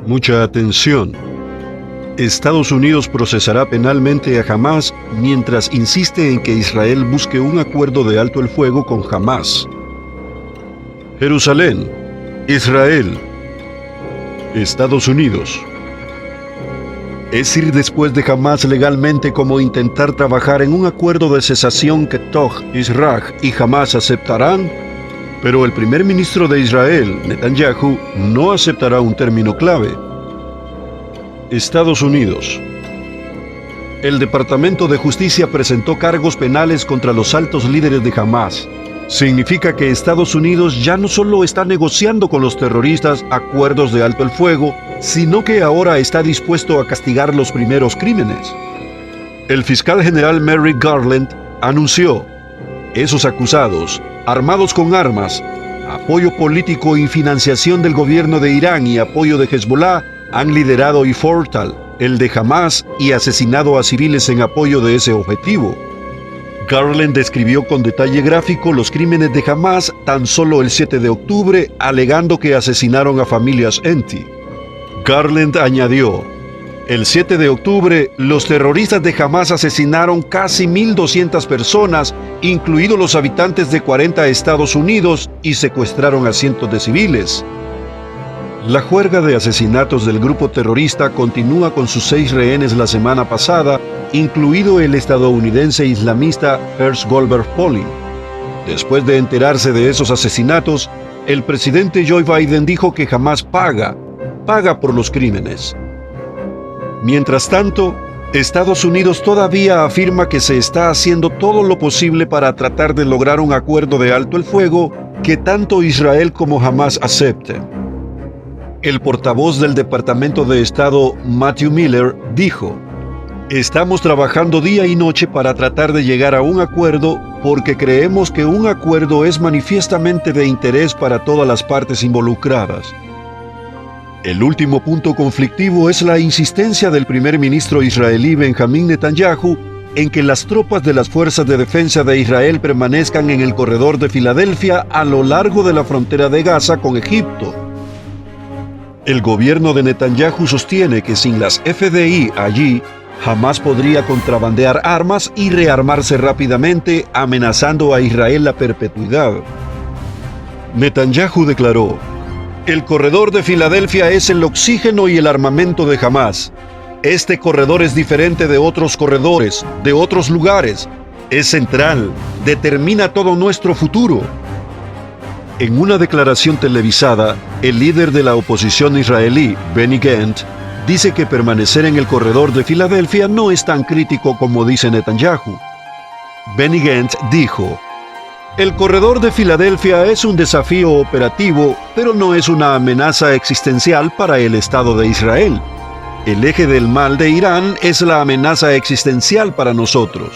Mucha atención. Estados Unidos procesará penalmente a Hamás mientras insiste en que Israel busque un acuerdo de alto el fuego con Hamás. Jerusalén, Israel, Estados Unidos. Es ir después de Hamás legalmente como intentar trabajar en un acuerdo de cesación que Toj, Israel y Hamás aceptarán, pero el primer ministro de Israel, Netanyahu, no aceptará un término clave. Estados Unidos. El Departamento de Justicia presentó cargos penales contra los altos líderes de Hamás. Significa que Estados Unidos ya no solo está negociando con los terroristas acuerdos de alto el fuego, sino que ahora está dispuesto a castigar los primeros crímenes. El fiscal general Merrick Garland anunció: esos acusados, armados con armas, apoyo político y financiación del gobierno de Irán y apoyo de Hezbollah, han liderado Ifortal, el de Hamás, y asesinado a civiles en apoyo de ese objetivo. Garland describió con detalle gráfico los crímenes de Hamás tan solo el 7 de octubre, alegando que asesinaron a familias Enti. Garland añadió: el 7 de octubre, los terroristas de Hamás asesinaron casi 1.200 personas, incluidos los habitantes de 40 Estados Unidos, y secuestraron a cientos de civiles. La juerga de asesinatos del grupo terrorista continúa con sus 6 rehenes la semana pasada, incluido el estadounidense islamista Hersh Goldberg Polling. Después de enterarse de esos asesinatos, el presidente Joe Biden dijo que Hamás paga por los crímenes. Mientras tanto, Estados Unidos todavía afirma que se está haciendo todo lo posible para tratar de lograr un acuerdo de alto el fuego que tanto Israel como Hamás acepten. El portavoz del Departamento de Estado, Matthew Miller, dijo: estamos trabajando día y noche para tratar de llegar a un acuerdo porque creemos que un acuerdo es manifiestamente de interés para todas las partes involucradas. El último punto conflictivo es la insistencia del primer ministro israelí Benjamín Netanyahu en que las tropas de las fuerzas de defensa de Israel permanezcan en el corredor de Filadelfia a lo largo de la frontera de Gaza con Egipto. El gobierno de Netanyahu sostiene que sin las FDI allí, Hamás podría contrabandear armas y rearmarse rápidamente, amenazando a Israel la perpetuidad. Netanyahu declaró: el corredor de Filadelfia es el oxígeno y el armamento de Hamás. Este corredor es diferente de otros corredores, de otros lugares. Es central, determina todo nuestro futuro. En una declaración televisada, el líder de la oposición israelí, Benny Gantz, dice que permanecer en el corredor de Filadelfia no es tan crítico como dice Netanyahu. Benny Gantz dijo: el corredor de Filadelfia es un desafío operativo, pero no es una amenaza existencial para el Estado de Israel. El eje del mal de Irán es la amenaza existencial para nosotros.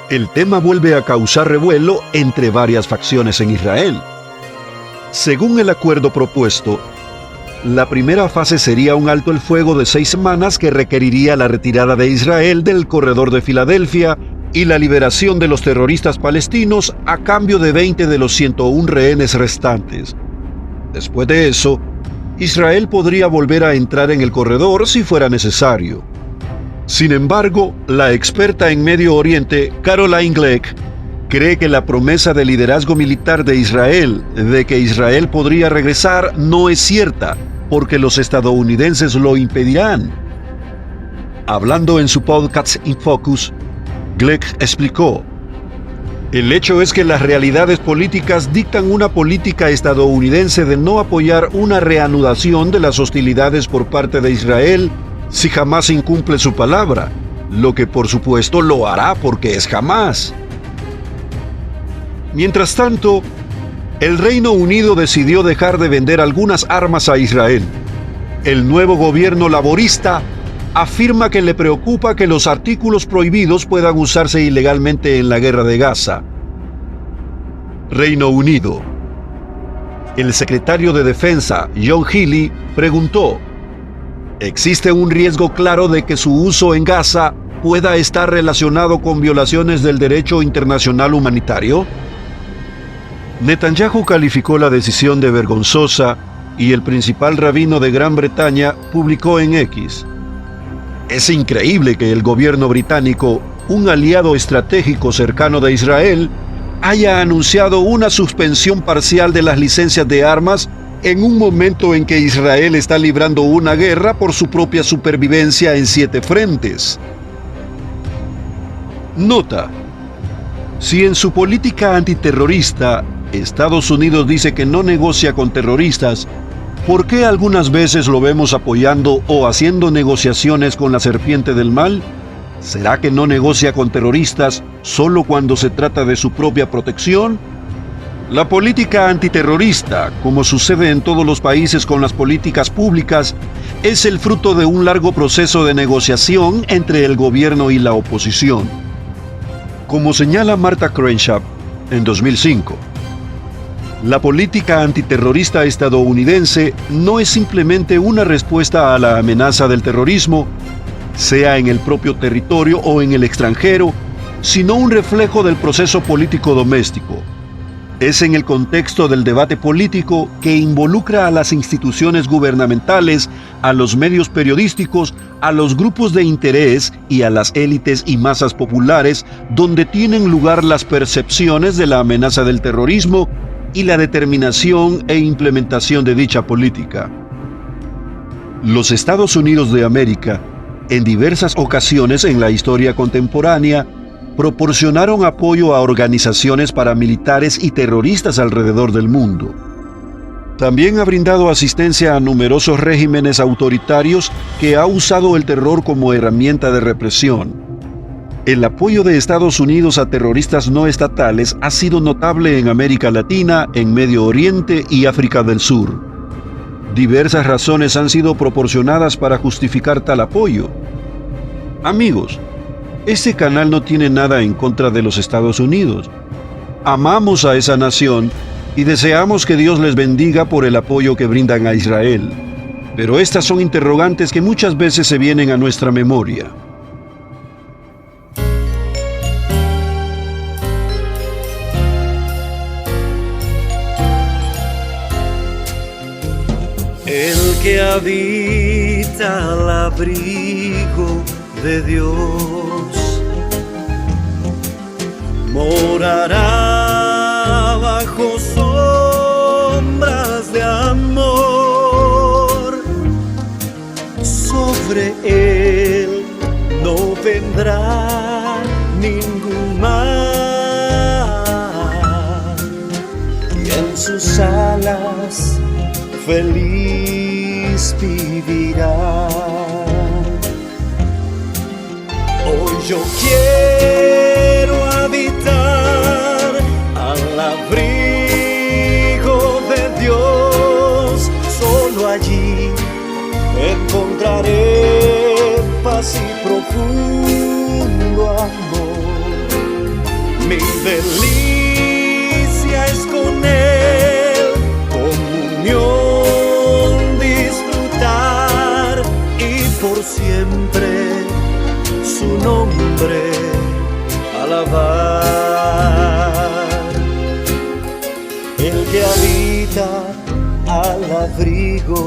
El tema vuelve a causar revuelo entre varias facciones en Israel. Según el acuerdo propuesto, la primera fase sería un alto el fuego de 6 semanas que requeriría la retirada de Israel del corredor de Filadelfia y la liberación de los terroristas palestinos a cambio de 20 de los 101 rehenes restantes. Después de eso, Israel podría volver a entrar en el corredor si fuera necesario. Sin embargo, la experta en Medio Oriente, Caroline Glick, cree que la promesa de liderazgo militar de Israel, de que Israel podría regresar, no es cierta, porque los estadounidenses lo impedirán. Hablando en su podcast In Focus, Glick explicó: el hecho es que las realidades políticas dictan una política estadounidense de no apoyar una reanudación de las hostilidades por parte de Israel si Hamás incumple su palabra, lo que por supuesto lo hará porque es Hamás. Mientras tanto, el Reino Unido decidió dejar de vender algunas armas a Israel. El nuevo gobierno laborista afirma que le preocupa que los artículos prohibidos puedan usarse ilegalmente en la guerra de Gaza. Reino Unido. El secretario de Defensa, John Healey, preguntó: ¿existe un riesgo claro de que su uso en Gaza pueda estar relacionado con violaciones del derecho internacional humanitario? Netanyahu calificó la decisión de vergonzosa y el principal rabino de Gran Bretaña publicó en X: es increíble que el gobierno británico, un aliado estratégico cercano de Israel, haya anunciado una suspensión parcial de las licencias de armas en un momento en que Israel está librando una guerra por su propia supervivencia en 7 frentes. Nota: si en su política antiterrorista Estados Unidos dice que no negocia con terroristas, ¿por qué algunas veces lo vemos apoyando o haciendo negociaciones con la serpiente del mal? ¿Será que no negocia con terroristas solo cuando se trata de su propia protección? La política antiterrorista, como sucede en todos los países con las políticas públicas, es el fruto de un largo proceso de negociación entre el gobierno y la oposición. Como señala Martha Crenshaw en 2005, la política antiterrorista estadounidense no es simplemente una respuesta a la amenaza del terrorismo, sea en el propio territorio o en el extranjero, sino un reflejo del proceso político doméstico. Es en el contexto del debate político que involucra a las instituciones gubernamentales, a los medios periodísticos, a los grupos de interés y a las élites y masas populares, donde tienen lugar las percepciones de la amenaza del terrorismo y la determinación e implementación de dicha política. Los Estados Unidos de América, en diversas ocasiones en la historia contemporánea, proporcionaron apoyo a organizaciones paramilitares y terroristas alrededor del mundo. También ha brindado asistencia a numerosos regímenes autoritarios que ha usado el terror como herramienta de represión. El apoyo de Estados Unidos a terroristas no estatales ha sido notable en América Latina, en Medio Oriente y África del Sur. Diversas razones han sido proporcionadas para justificar tal apoyo. Amigos, este canal no tiene nada en contra de los Estados Unidos. Amamos a esa nación y deseamos que Dios les bendiga por el apoyo que brindan a Israel. Pero estas son interrogantes que muchas veces se vienen a nuestra memoria. El que habita al abrigo de Dios morará bajo sombras de amor. Sobre él no vendrá ningún mal, y en sus alas feliz vivirá. Hoy yo quiero habitar al abrigo de Dios, solo allí encontraré paz y profundo amor. Mi delicia es con él, comunión disfrutar y por siempre su nombre alabar. El que habita al abrigo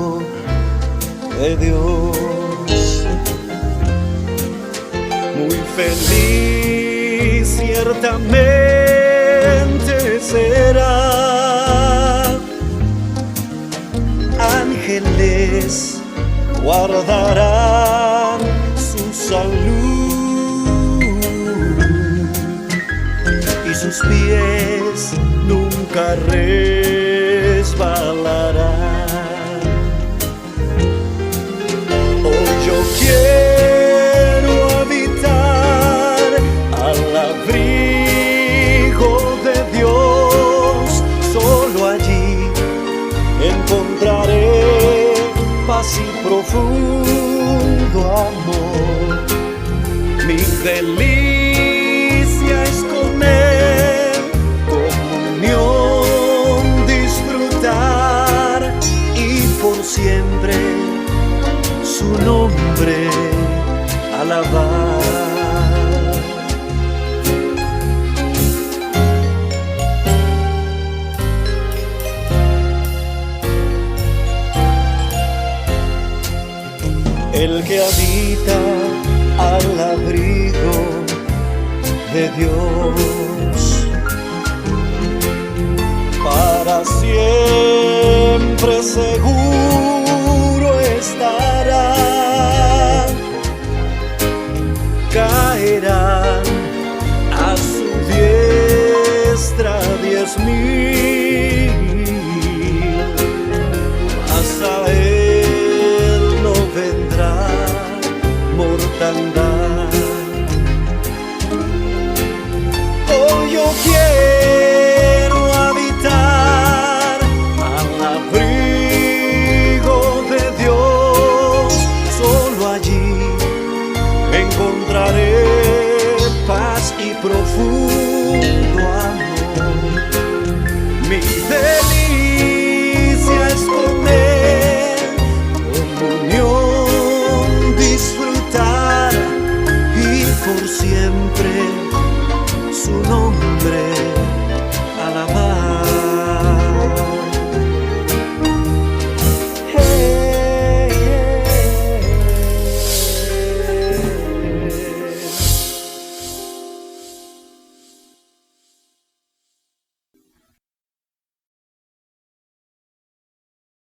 de Dios, muy feliz ciertamente será. Ángeles guardarán su salud y sus pies nunca resbalarán. Hoy yo quiero habitar al abrigo de Dios, solo allí encontraré paz y profundo amor. Mi delicia es con él, comunión disfrutar y por siempre su nombre alabar. el que habita al abrigo de Dios. Para siempre seguro estará, caerán a su diestra 10,000, mas a él no vendrá mortandad. Hoy yo quiero habitar al abrigo de Dios, solo allí encontraré paz y profundo amor. Mi delicia es con Él, comunión disfrutar y por siempre su nombre